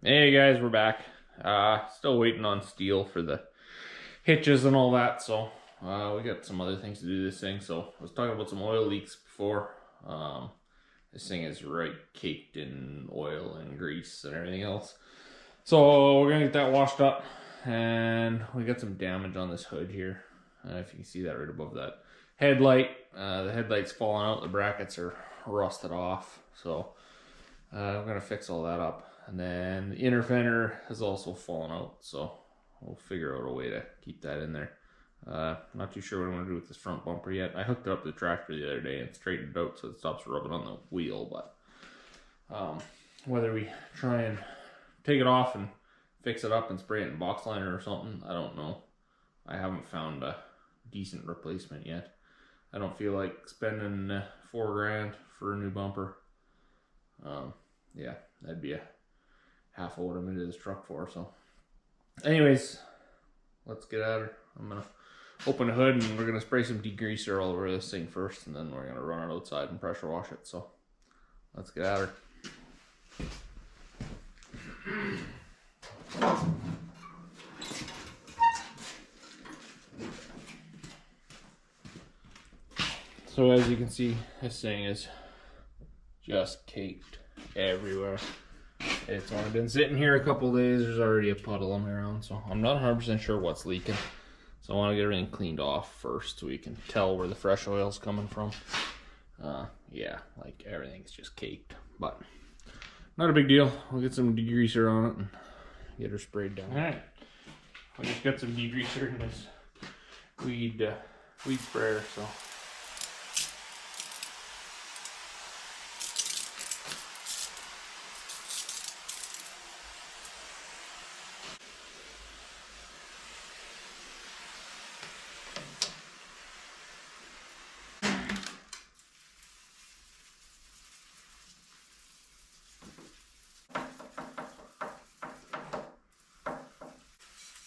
Hey guys, we're back. Still waiting on steel for the hitches and all that, so we got some other things to do this thing. So I was talking about some oil leaks before. This thing is right caked in oil and grease and everything else. So we're gonna get that washed up, and we got some damage on this hood here. If you can see that right above that headlight, the headlight's falling out, the brackets are rusted off. So I'm gonna fix all that up. And then the inner fender has also fallen out, so we'll figure out a way to keep that in there. Not too sure what I'm going to do with this front bumper yet. I hooked it up to the tractor the other day and straightened it out so it stops rubbing on the wheel, but whether we try and take it off and fix it up and spray it in box liner or something, I don't know. I haven't found a decent replacement yet. I don't feel like spending $4 grand for a new bumper. Yeah, that'd be a half of what I'm into this truck for. So anyways, let's get at her. I'm gonna open the hood and we're gonna spray some degreaser all over this thing first, and then we're gonna run it outside and pressure wash it. So let's get at her. So as you can see, this thing is just caked everywhere. It's only been sitting here a couple days. There's already a puddle on around, so I'm not 100% sure what's leaking. So I want to get everything cleaned off first so we can tell where the fresh oil's coming from. Yeah, like everything's just caked, but not a big deal. We'll get some degreaser on it and get her sprayed down. All right, I just got some degreaser in this weed sprayer, so.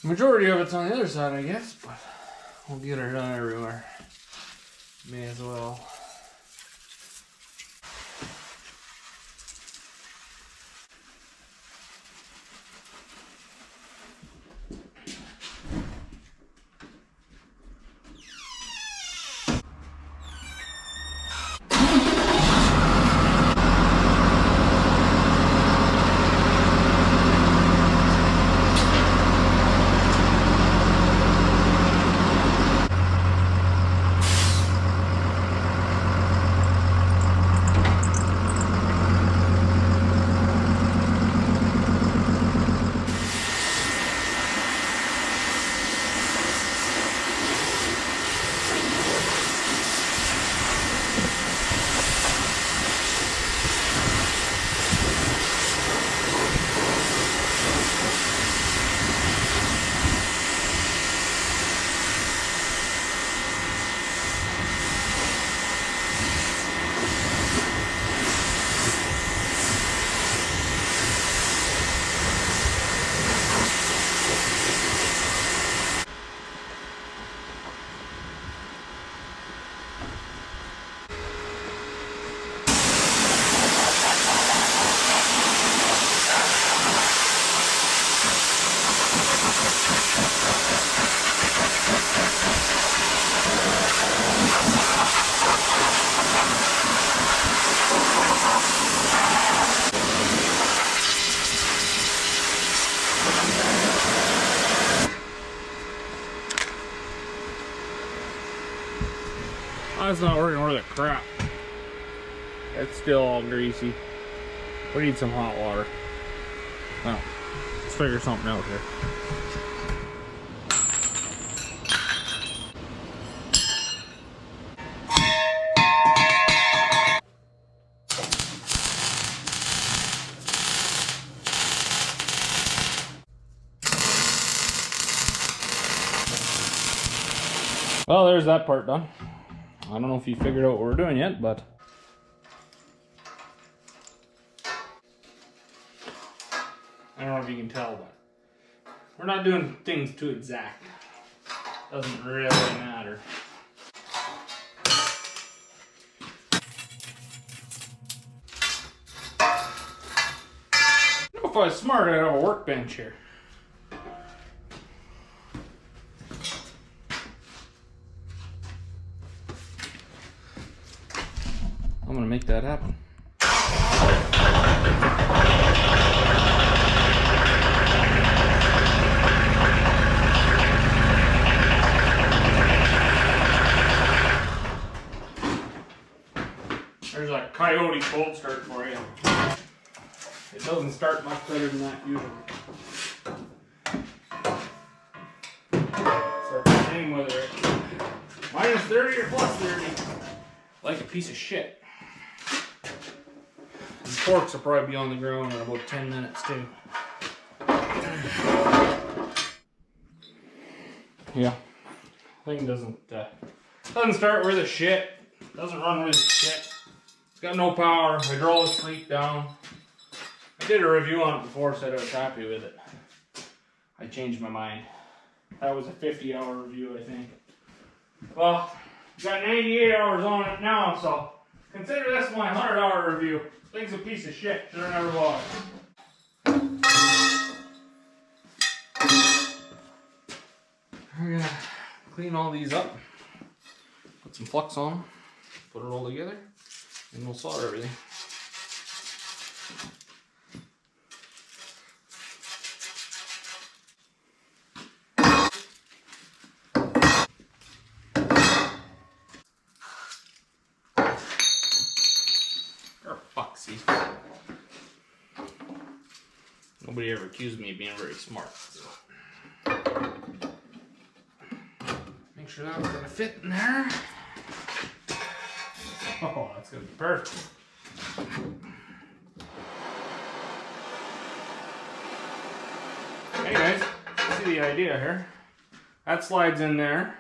Majority of it's on the other side, I guess, but we'll get her done everywhere. May as well. That's not working worth a crap. It's still all greasy. We need some hot water. Well, let's figure something out here. Well, there's that part done. I don't know if you figured out what we're doing yet, but I don't know if you can tell, but we're not doing things too exact. Doesn't really matter. if I was smart, I'd have a workbench here. I'm gonna make that happen. There's a Coyote cold start for you. It doesn't start much better than that usually. Start the same whether it's minus 30 or plus 30. Like a piece of shit. And the forks will probably be on the ground in about 10 minutes too. Yeah. Thing doesn't start worth a shit. Doesn't run worth a shit. It's got no power. Hydraulics leak down. I did a review on it before, said I was happy with it. I changed my mind. That was a 50-hour review, I think. Well, got 98 hours on it now, so consider this my 100-hour review. Thing's a piece of shit. Should have never bought it. We're gonna clean all these up, put some flux on them, put it all together, and we'll solder everything. Nobody ever accused me of being very smart. So. Make sure that's gonna fit in there. Oh, that's gonna be perfect. Hey guys, see the idea here. That slides in there.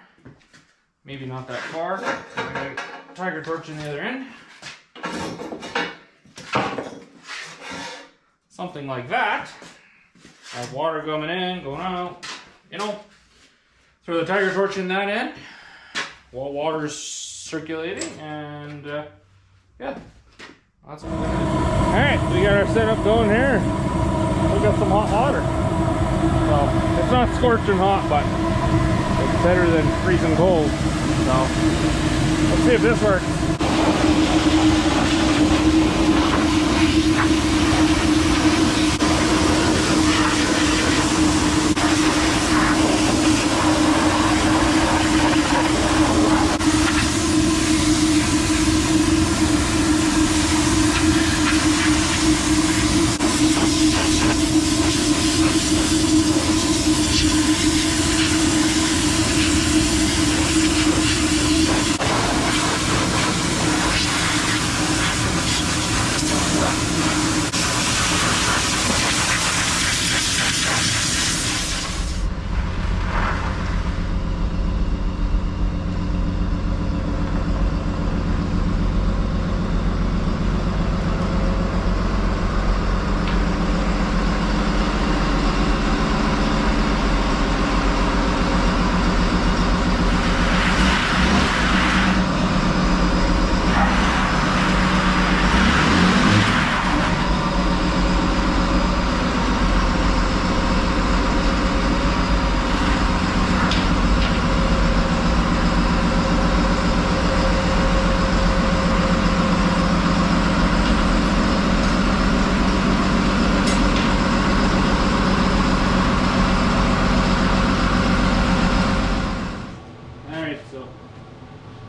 Maybe not that far. So I got a tiger torch in the other end. Something like that. Have water coming in, going out. You know, throw the tiger torch in that end while water's circulating, and yeah, that's what we're gonna do. All right, we got our setup going here. We got some hot water. So it's not scorching hot, but it's better than freezing cold. So let's see if this works.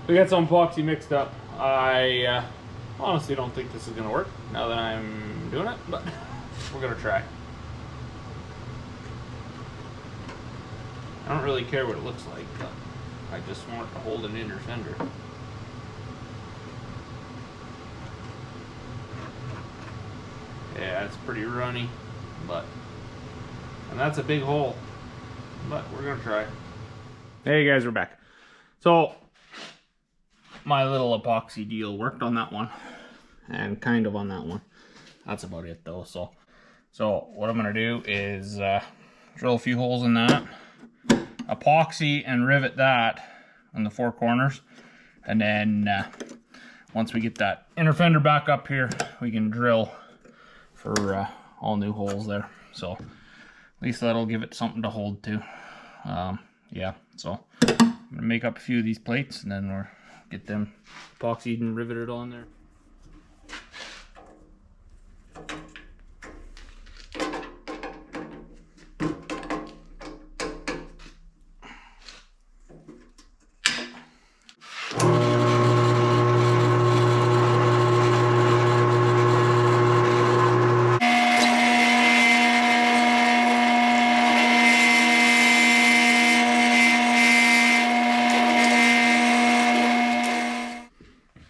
We got some epoxy mixed up. I honestly don't think this is gonna work now that I'm doing it, but we're gonna try. I don't really care what it looks like, but I just want it to hold an inner fender. Yeah, it's pretty runny, and that's a big hole, but we're gonna try. Hey guys, we're back. So my little epoxy deal worked on that one, and kind of on that one. That's about it though. So what I'm gonna do is drill a few holes in that, epoxy and rivet that on the four corners, and then once we get that inner fender back up here, we can drill for all new holes there. So at least that'll give it something to hold to. Yeah, so I'm gonna make up a few of these plates and then we'll get them epoxied and riveted on there.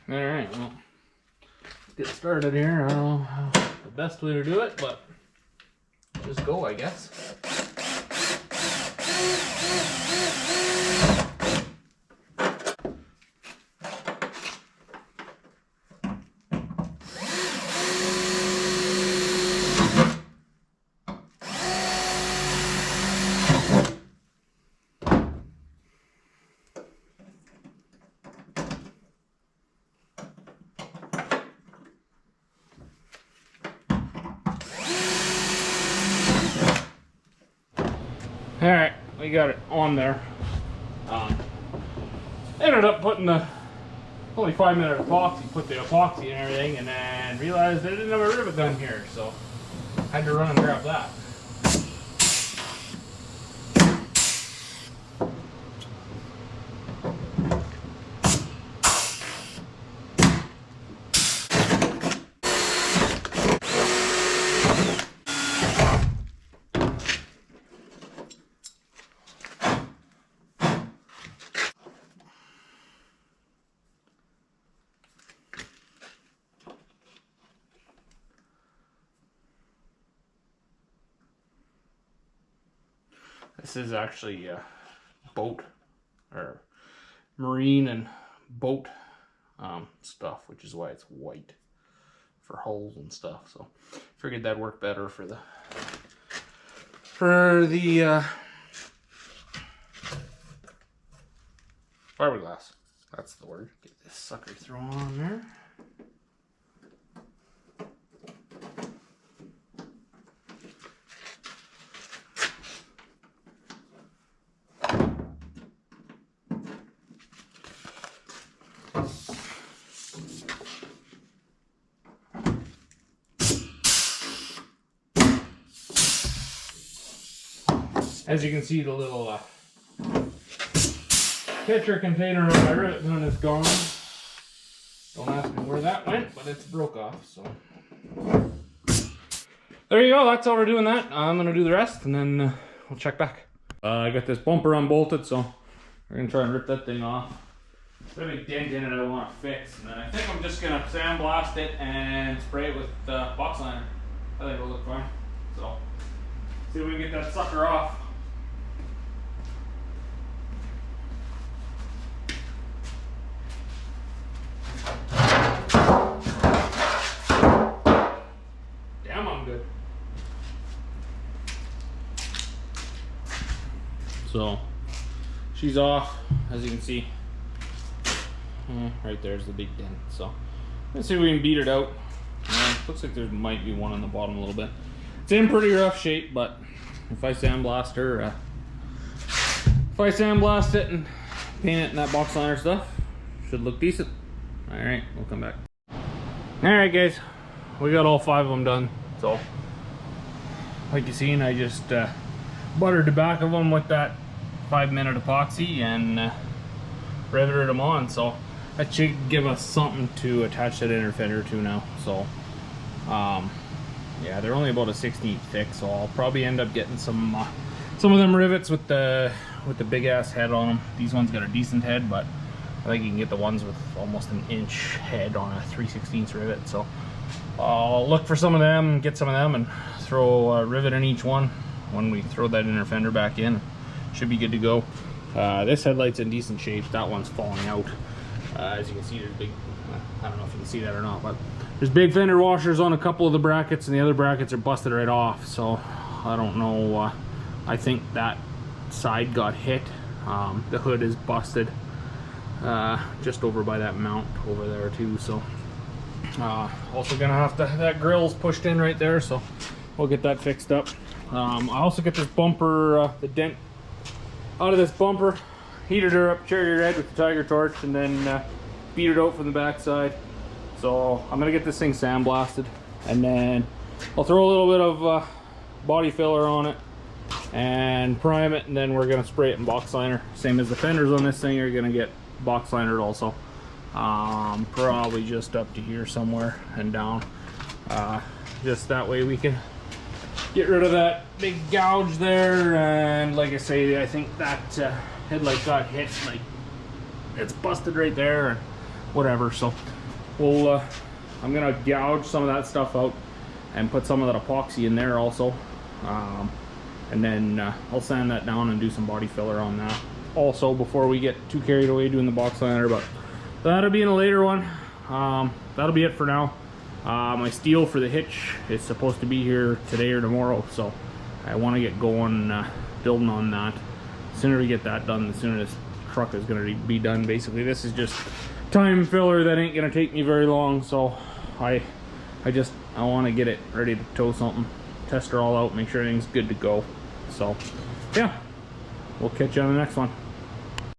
Alright, well, let's get started here. I don't know the best way to do it, but just go, I guess. Alright, we got it on there. Ended up putting the only 5-minute epoxy, put the epoxy and everything, and then realized I didn't have a rivet gun here, so I had to run and grab that. This is actually boat or marine and boat stuff, which is why it's white for hulls and stuff. So figured that'd work better for the fiberglass. That's the word. Get this sucker thrown on there. As you can see, the little catcher container on my rivet gun is gone. Don't ask me where that went, but it's broke off, so. There you go, that's all we're doing that. I'm gonna do the rest and then we'll check back. I got this bumper unbolted, so we're gonna try and rip that thing off. There's a big dent in it I want to fix, and then I think I'm just gonna sandblast it and spray it with box liner. I think it'll look fine. So, see if we can get that sucker off. Damn, I'm good. So, she's off, as you can see. Right there's the big dent. So, let's see if we can beat it out. Looks like there might be one on the bottom a little bit. It's in pretty rough shape, but if I sandblast her, if I sandblast it and paint it in that box liner stuff, should look decent. All right, we'll come back. All right, guys, we got all 5 of them done. So, like you seen, I just buttered the back of them with that 5-minute epoxy and riveted them on. So that should give us something to attach that inner fender to now. So, yeah, they're only about a 1/16 thick, so I'll probably end up getting some of them rivets with the big ass head on them. These ones got a decent head, but I think you can get the ones with almost an inch head on a 3/16 rivet. So I'll look for some of them, get some of them, and throw a rivet in each one when we throw that inner fender back in. Should be good to go. This headlight's in decent shape. That one's falling out. As you can see, there's big, I don't know if you can see that or not, but there's big fender washers on a couple of the brackets, and the other brackets are busted right off. So I don't know. I think that side got hit. The hood is busted just over by that mount over there too. So also gonna have to, that grill's pushed in right there, so we'll get that fixed up. I also get this bumper, the dent out of this bumper, heated her up cherry red with the Tiger torch, and then beat it out from the backside. So I'm gonna get this thing sandblasted, and then I'll throw a little bit of body filler on it and prime it, and then we're gonna spray it in box liner. Same as the fenders on this thing are gonna get box linered also. Probably just up to here somewhere and down. Just that way we can get rid of that big gouge there. And like I say, I think that headlight got hit, like it's busted right there and whatever. So we'll I'm gonna gouge some of that stuff out and put some of that epoxy in there also. And then I'll sand that down and do some body filler on that also before we get too carried away doing the box liner. But that'll be in a later one. That'll be it for now. My steel for the hitch is supposed to be here today or tomorrow, so I want to get going building on that. The sooner we get that done, the sooner this truck is going to be done. Basically, this is just time filler that ain't going to take me very long, so I want to get it ready to tow something, test her all out, make sure everything's good to go. So yeah, we'll catch you on the next one.